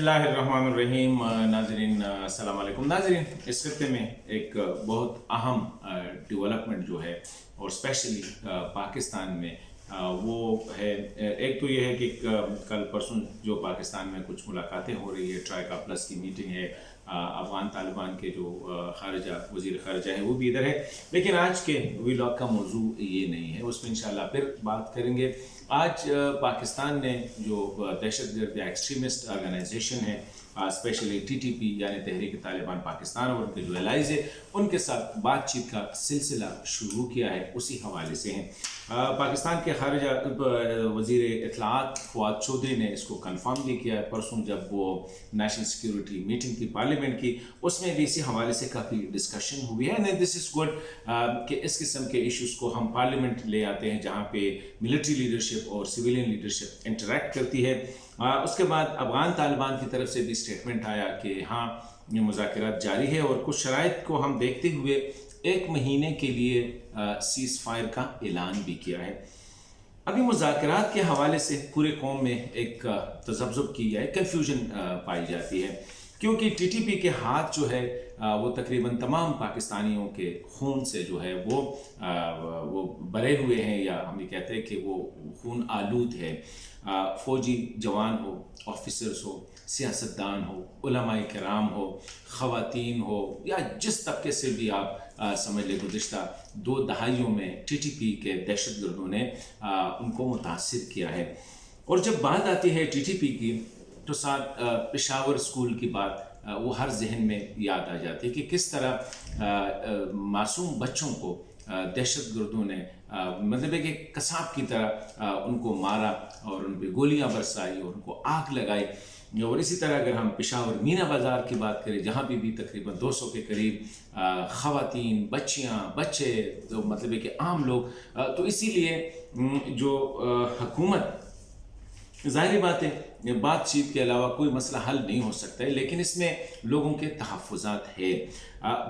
बिस्मिल्लाहिर्रहमानिर्रहीम। नाज़रीन अस्सलाम वालेकुम। नाज़रीन, इस खत्ते में एक बहुत अहम डेवलपमेंट जो है और स्पेशली पाकिस्तान में वो है, एक तो ये है कि कल परसों जो पाकिस्तान में कुछ मुलाकातें हो रही है, ट्राइका प्लस की मीटिंग है, अफ़गान तालिबान के जो खारजा वज़ीर खारजा है वो भी इधर है। लेकिन आज के व्लॉग का मौजू ये नहीं है, उसमें इंशाल्लाह फिर बात करेंगे। आज पाकिस्तान ने जो दहशतगर्द या एक्सट्रीमिस्ट ऑर्गेनाइजेशन है, स्पेशली TTP यानी तहरीक तालिबान पाकिस्तान और उनके जो एलाइज है उनके साथ बातचीत का सिलसिला शुरू किया है, उसी हवाले से हैं। पाकिस्तान के खारजा वज़ीर इत्तलाआत फवाद चौधरी ने इसको कंफर्म भी किया है परसों, जब वो नेशनल सिक्योरिटी मीटिंग की पार्लियामेंट की, उसमें भी इसी हवाले से काफ़ी डिस्कशन हुई है। एंड दिस इज़ गुड कि इस किस्म के इश्यूज़ को हम पार्लियामेंट ले आते हैं जहाँ पे मिलिट्री लीडरशिप और सिविलियन लीडरशिप इंटरेक्ट करती है। उसके बाद अफ़गान तालिबान की तरफ से भी स्टेटमेंट आया कि हाँ, ये मुज़ाकरात जारी है और कुछ शराइत को हम देखते हुए 1 महीने के लिए सीज़ फायर का ऐलान भी किया है। अभी मुज़ाकरात के हवाले से पूरे कौम में एक तज़ब्ज़ुब की है, कन्फ्यूजन पाई जाती है, क्योंकि TTP के हाथ जो है वो तकरीबन तमाम पाकिस्तानियों के खून से जो है वो भरे हुए हैं, या हम ये कहते हैं कि वो खून आलूद है। फ़ौजी जवान हो, ऑफिसर्स हो, सियासतदान हो, उलमाए किराम हो, ख़वातीन हो, या जिस तबके से भी आप समझ ले, गुज़िश्ता 2 दहाइयों में TTP के दहशतगर्दों ने उनको मुतासिर किया है। और जब बात आती है TTP की तो साथ पेशावर स्कूल की बात वो हर जहन में याद आ जाती है कि किस तरह मासूम बच्चों को दहशतगर्दों ने मतलब एक कसाब की तरह उनको मारा और उन पर गोलियां बरसाई और उनको आग लगाई। और इसी तरह अगर हम पेशावर मीना बाज़ार की बात करें, जहाँ भी तकरीबन 200 के करीब ख़वातीन, बच्चियाँ, बच्चे, तो मतलब कि आम लोग, तो इसीलिए जो हुकूमत, ज़ाहिर बात है बातचीत के अलावा कोई मसला हल नहीं हो सकता है, लेकिन इसमें लोगों के तहफ़्फ़ुज़ात है।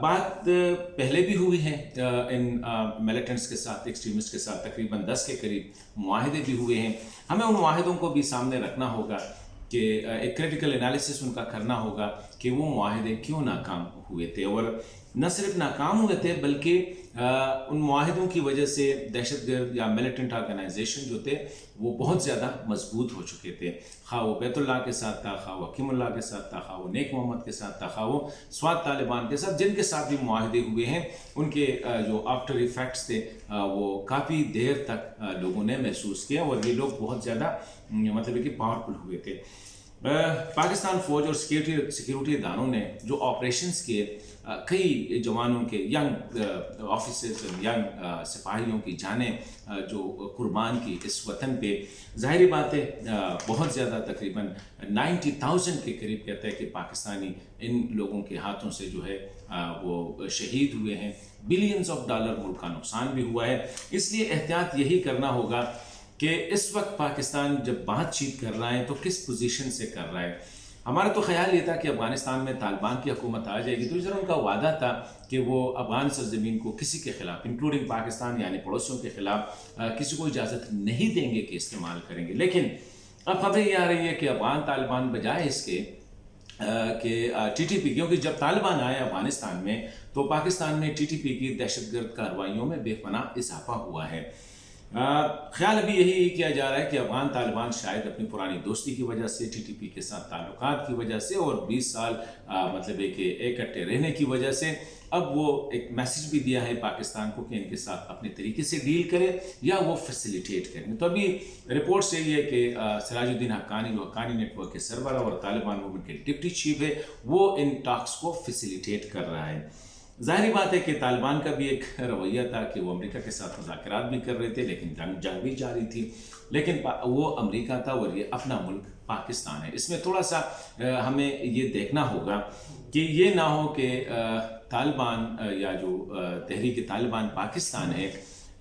बात पहले भी हुई है इन मिलिटेंट्स के साथ, एक्सट्रीमिस्ट के साथ, तकरीबन 10 के करीब मुआहदे भी हुए हैं। हमें उन मुआहदों को भी सामने रखना होगा कि एक क्रिटिकल एनालिसिस उनका करना होगा कि वो मुआहदे क्यों नाकाम हुए थे, और न सिर्फ नाकाम हुए थे बल्कि उन मुआहदों की वजह से दहशतगर्द या मिलिटेंट ऑर्गेनाइजेशन जो थे वो बहुत ज़्यादा मजबूत हो चुके थे। खा वो बैतुल्लाह के साथ था, खा वो हकीमुल्लाह के साथ था, खा वो नेक मोहम्मद के साथ था, खा वो स्वात तालिबान के साथ, जिनके साथ भी मुआहदे हुए हैं, उनके जो आफ्टर इफ़ेक्ट्स थे वो काफ़ी देर तक लोगों ने महसूस किया, और ये लोग बहुत ज़्यादा मतलब कि पावरफुल हुए थे। पाकिस्तान फ़ौज और सिक्योरिटी इदारों ने जो ऑपरेशंस किए, कई जवानों के, यंग ऑफिसर्स, यंग सिपाहियों की जानें जो कुर्बान की इस वतन पे, ज़ाहिर बात है बहुत ज़्यादा, तकरीबन 90,000 के करीब कहते हैं कि पाकिस्तानी इन लोगों के हाथों से जो है वो शहीद हुए हैं। बिलियंस ऑफ डॉलर मुल्क का नुकसान भी हुआ है। इसलिए एहतियात यही करना होगा कि इस वक्त पाकिस्तान जब बातचीत कर रहा है तो किस पोजीशन से कर रहा है। हमारा तो ख्याल ये था कि अफ़गानिस्तान में तालिबान की हुकूमत आ जाएगी, तो इस तरह उनका वादा था कि वो अफ़गान सरज़मीन को किसी के ख़िलाफ़, इंक्लूडिंग पाकिस्तान यानी पड़ोसियों के ख़िलाफ़, किसी को इजाज़त नहीं देंगे कि इस्तेमाल करेंगे। लेकिन अब खबरें ये आ रही है कि अफ़गान तालिबान बजाय इसके कि TTP, क्योंकि जब तालिबान आए अफ़गानिस्तान में तो पाकिस्तान में TTP की दहशतगर्द कार्रवाइयों में बेपनाह इजाफा हुआ है। ख्याल अभी यही किया जा रहा है कि अफ़गान तालिबान शायद अपनी पुरानी दोस्ती की वजह से, TTP के साथ ताल्लुकात की वजह से, और 20 साल मतलब कि इकट्ठे रहने की वजह से अब वो एक मैसेज भी दिया है पाकिस्तान को कि इनके साथ अपने तरीके से डील करे या वो फैसिलिटेट करें। तो अभी रिपोर्ट यही है कि सिराजुद्दीन हक्कानी, जो हक्कानी नेटवर्क के सरबरा और तालिबान मूवमेंट के डिप्टी चीफ है, वो इन टॉक्स को फैसिलिटेट कर रहा है। ज़ाहिर बात है कि तालिबान का भी एक रवैया था कि वो अमेरिका के साथ मुज़ाकरात भी कर रहे थे, लेकिन जंग भी जारी थी, लेकिन वो अमेरिका था और ये अपना मुल्क पाकिस्तान है। इसमें थोड़ा सा हमें ये देखना होगा कि ये ना हो कि तालिबान या जो तहरीक तालिबान पाकिस्तान है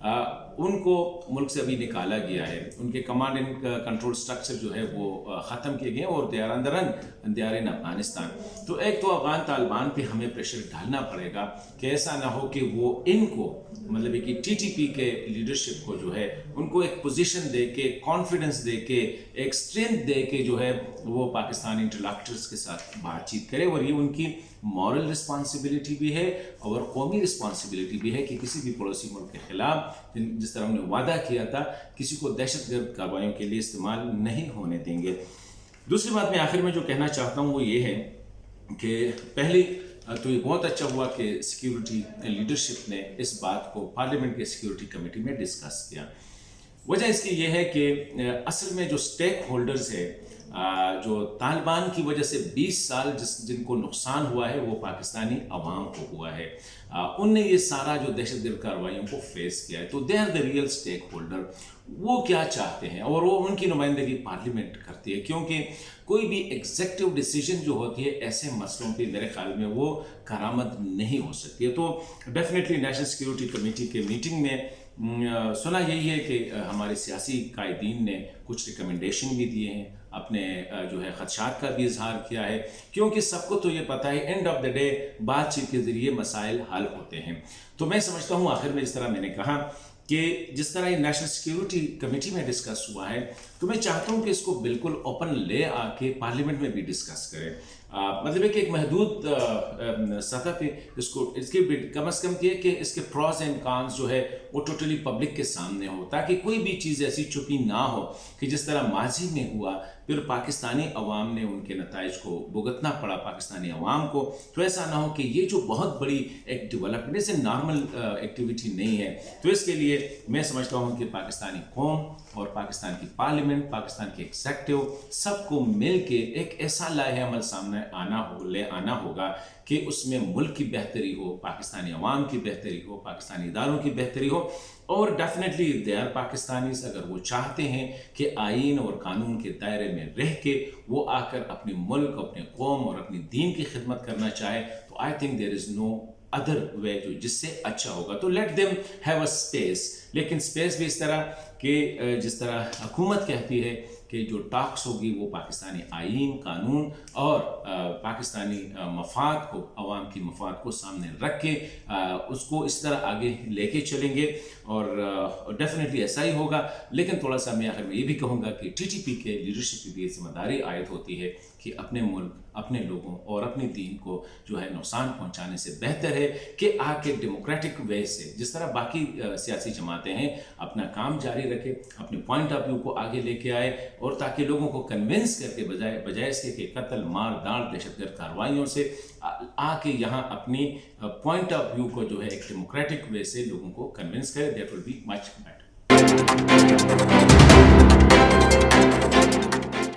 उनको मुल्क से अभी निकाला गया है, उनके कमांड एंड कंट्रोल स्ट्रक्चर जो है वो ख़त्म किए गए और दे आर इन अफगानिस्तान। तो एक तो अफगान तालिबान पे हमें प्रेशर डालना पड़ेगा कि ऐसा ना हो कि वो इनको मतलब कि टीटीपी के लीडरशिप को जो है उनको एक पोजीशन दे के, कॉन्फिडेंस दे के, एक स्ट्रेंथ दे के जो है वो पाकिस्तानी इंटलेक्चुअल्स के साथ बातचीत करे। और ये उनकी मॉरल रिस्पॉन्सिबिलिटी भी है और कौमी रिस्पॉन्सिबिलिटी भी है कि किसी भी पड़ोसी मुल्क के खिलाफ जिस तरह उन्होंने वादा किया था किसी को दहशतगर्द कार्रवाइयों के लिए इस्तेमाल नहीं होने देंगे। दूसरी बात मैं आखिर में जो कहना चाहता हूँ वो ये है कि पहली तो ये बहुत अच्छा हुआ कि सिक्योरिटी लीडरशिप ने इस बात को पार्लियामेंट के सिक्योरिटी कमेटी में डिस्कस किया। वजह इसकी ये है कि असल में जो स्टेक होल्डर्स है, जो तालिबान की वजह से 20 साल जिनको नुकसान हुआ है वो पाकिस्तानी अवाम को हुआ है, उनने ये सारा जो दहशतगर्द कार्रवाइयों को फेस किया है। तो they are the real stakeholder. वो क्या चाहते हैं और वो उनकी नुमाइंदगी पार्लियामेंट करती है, क्योंकि कोई भी एग्जीक्यूटिव डिसीजन जो होती है ऐसे मसलों पे मेरे ख्याल में वो करामत नहीं हो सकती है। तो डेफिनेटली नेशनल सिक्योरिटी कमेटी के मीटिंग में सुना यही है कि हमारे सियासी कायदीन ने कुछ रिकमेंडेशन भी दिए हैं, अपने जो है खदशात का भी इजहार किया है, क्योंकि सबको तो ये पता है एंड ऑफ द डे बातचीत के ज़रिए मसाइल हल होते हैं। तो मैं समझता हूँ आखिर में जिस तरह मैंने कहा कि जिस तरह ये नेशनल सिक्योरिटी कमेटी में डिस्कस हुआ है, तो मैं चाहता हूँ कि इसको बिल्कुल ओपन ले आके पार्लियामेंट में भी डिस्कस करें। मतलब है कि एक महदूद सतह पे इसको इसके कम अज़ कम ये कि इसके प्रॉस एंड कॉन्स जो है वो टोटली पब्लिक के सामने हो, ताकि कोई भी चीज़ ऐसी छुपी ना हो कि जिस तरह माजी में हुआ फिर पाकिस्तानी अवाम ने उनके नताइज को भुगतना पड़ा पाकिस्तानी अवाम को। तो ऐसा ना हो कि ये जो बहुत बड़ी एक डेवलपमेंट से नॉर्मल एक्टिविटी नहीं है। तो इसके लिए मैं समझता हूँ कि पाकिस्तानी कौम और पाकिस्तान की पार्लियामेंट, पाकिस्तान के एग्जीक्यूटिव सबको मिल के एक ऐसा लाहे अमल सामने ले आना होगा कि उसमें मुल्क की बेहतरी हो, पाकिस्तानी अवाम की बेहतरी हो, पाकिस्तानी इदारों की बेहतरी हो। और डेफिनेटली दे आर पाकिस्तानीज, अगर वो चाहते हैं कि आइन और कानून के दायरे में रह के वो आकर अपने मुल्क, अपने कौम और अपनी दीन की खिदमत करना चाहे, तो I think there is no other way जो जिससे अच्छा होगा। तो let them have a space, लेकिन स्पेस भी इस तरह कि जिस तरह हुकूमत कहती है कि जो टॉक्स होगी वो पाकिस्तानी आइन, कानून और पाकिस्तानी मफाद को, अवाम की मफाद को सामने रख के उसको इस तरह आगे लेके चलेंगे और डेफिनेटली ऐसा ही होगा। लेकिन थोड़ा सा मैं आखिर में ये भी कहूँगा कि टीटीपी के लीडरशिप की भी जिम्मेदारी आयद होती है कि अपने मुल्क, अपने लोगों और अपने दीन को जो है नुकसान पहुंचाने से बेहतर है कि आके डेमोक्रेटिक वे से जिस तरह बाकी सियासी जमातें हैं अपना काम जारी रखे, अपने पॉइंट ऑफ व्यू को आगे लेके आए, और ताकि लोगों को कन्विंस करके बजाय इसके कि कत्ल, मार, दाड़, दहशतगर्द कार्रवाइयों से आके यहाँ अपनी पॉइंट ऑफ व्यू को जो है एक डेमोक्रेटिक वे से लोगों को कन्विंस करे, that will be much better.